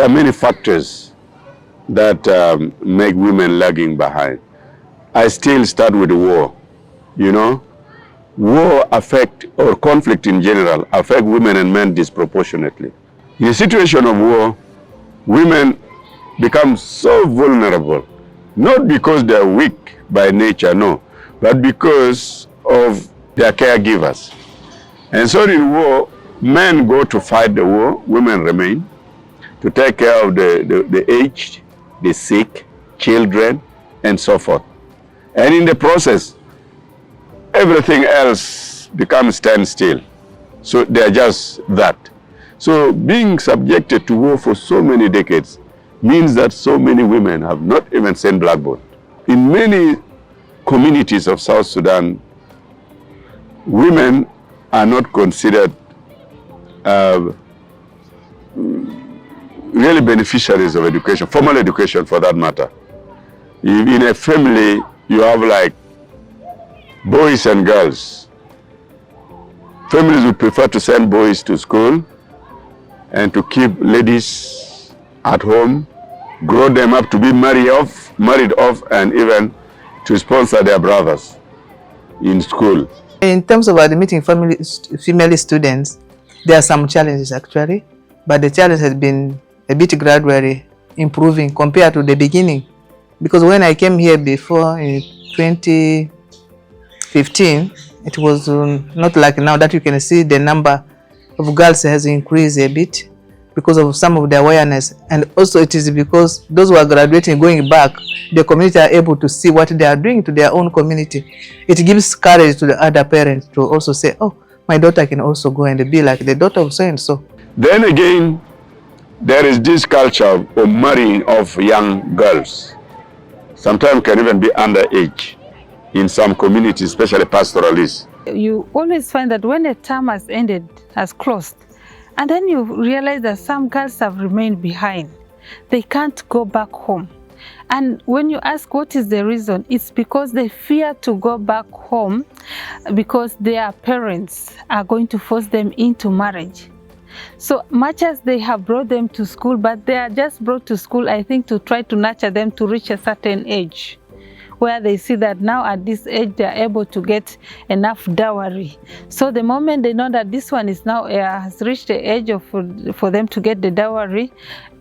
there are many factors that make women lagging behind. I still start with the war, you know. War affect, or conflict in general, affect women and men disproportionately. In a situation of war, women become so vulnerable, not because they're weak by nature, no, but because of their caregivers. And so in war, men go to fight the war, women remain to take care of the aged, the sick, children, and so forth. And in the process, everything else becomes standstill. So they're just that. So being subjected to war for so many decades means that so many women have not even seen blackboard. In many communities of South Sudan, women are not considered really beneficiaries of education, formal education for that matter. If in a family you have like boys and girls, families would prefer to send boys to school and to keep ladies at home, grow them up to be married off, and even to sponsor their brothers in school. In terms of admitting female students, there are some challenges actually, but the challenge has been a bit gradually improving compared to the beginning. Because when I came here before in 2015, it was not like now that you can see the number of girls has increased a bit because of some of the awareness. And also it is because those who are graduating, going back, the community are able to see what they are doing to their own community. It gives courage to the other parents to also say, oh, my daughter can also go and be like the daughter of so-and-so. Then again, there is this culture of marrying of young girls. Sometimes can even be underage in some communities, especially pastoralists. You always find that when a term has ended, has closed, and then you realize that some girls have remained behind. They can't go back home. And when you ask what is the reason, it's because they fear to go back home because their parents are going to force them into marriage. So much as they have brought them to school, but they are just brought to school, I think, to try to nurture them to reach a certain age, where they see that now at this age they are able to get enough dowry. So the moment they know that this one is now has reached the age of for them to get the dowry,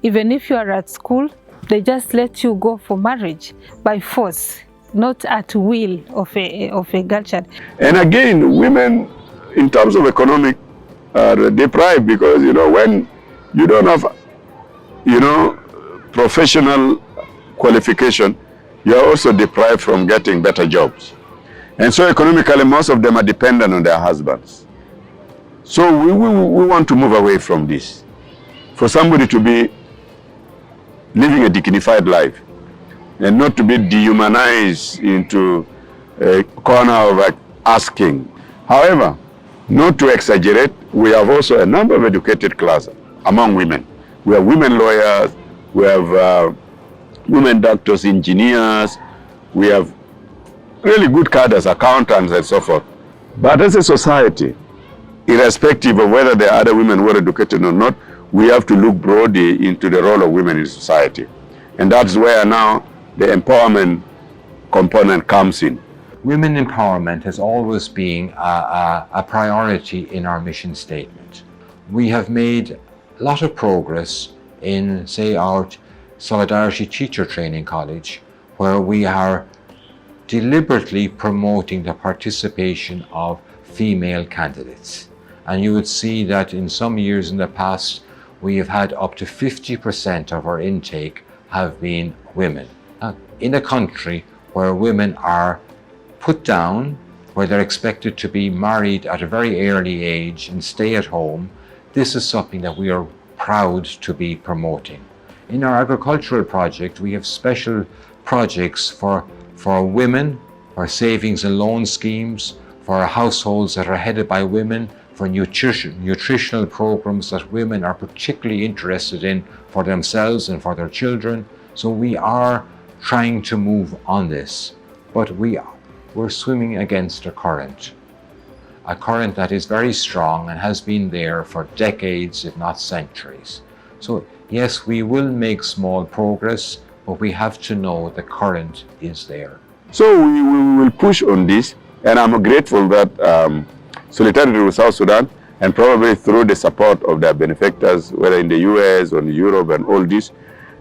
even if you are at school, they just let you go for marriage by force, not at will of a girl child. And again, women, in terms of economic, are deprived because, you know, when you don't have, you know, professional qualification, you are also deprived from getting better jobs. And so economically, most of them are dependent on their husbands. So we want to move away from this. For somebody to be living a dignified life and not to be dehumanized into a corner of like asking. However, not to exaggerate, we have also a number of educated class among women. We have women lawyers, we have women doctors, engineers, we have really good cadres, accountants, and so forth. But as a society, irrespective of whether there are other women who are educated or not, we have to look broadly into the role of women in society. And that's where now the empowerment component comes in. Women empowerment has always been a priority in our mission statement. We have made a lot of progress in, say, our Solidarity Teacher Training College, where we are deliberately promoting the participation of female candidates. And you would see that in some years in the past, we have had up to 50% of our intake have been women. In a country where women are put down, where they're expected to be married at a very early age and stay at home, this is something that we are proud to be promoting. In our agricultural project, we have special projects for women, for savings and loan schemes, for households that are headed by women, for nutritional programs that women are particularly interested in for themselves and for their children. So we are trying to move on this, but we're swimming against a current that is very strong and has been there for decades, if not centuries. So yes, we will make small progress, but we have to know the current is there. So we will push on this, and I'm grateful that solidarity with South Sudan, and probably through the support of their benefactors, whether in the US or in Europe and all this,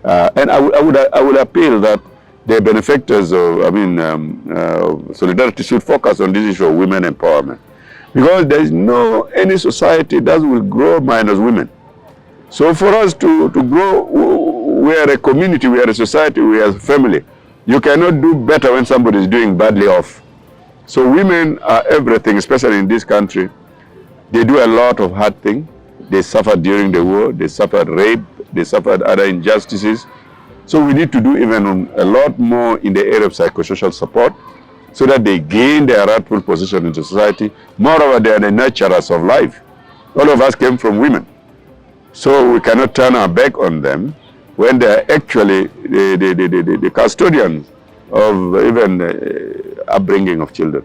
and I would appeal that the benefactors of, solidarity should focus on this issue of women empowerment, because there is no any society that will grow minus women. So for us to grow, we are a community, we are a society, we are a family. You cannot do better when somebody is doing badly off. So women are everything, especially in this country. They do a lot of hard things. They suffered during the war, they suffered rape, they suffered other injustices. So we need to do even a lot more in the area of psychosocial support so that they gain their rightful position in society. Moreover, they are the nurturers of life. All of us came from women. So we cannot turn our back on them when they are actually the custodians of even upbringing of children.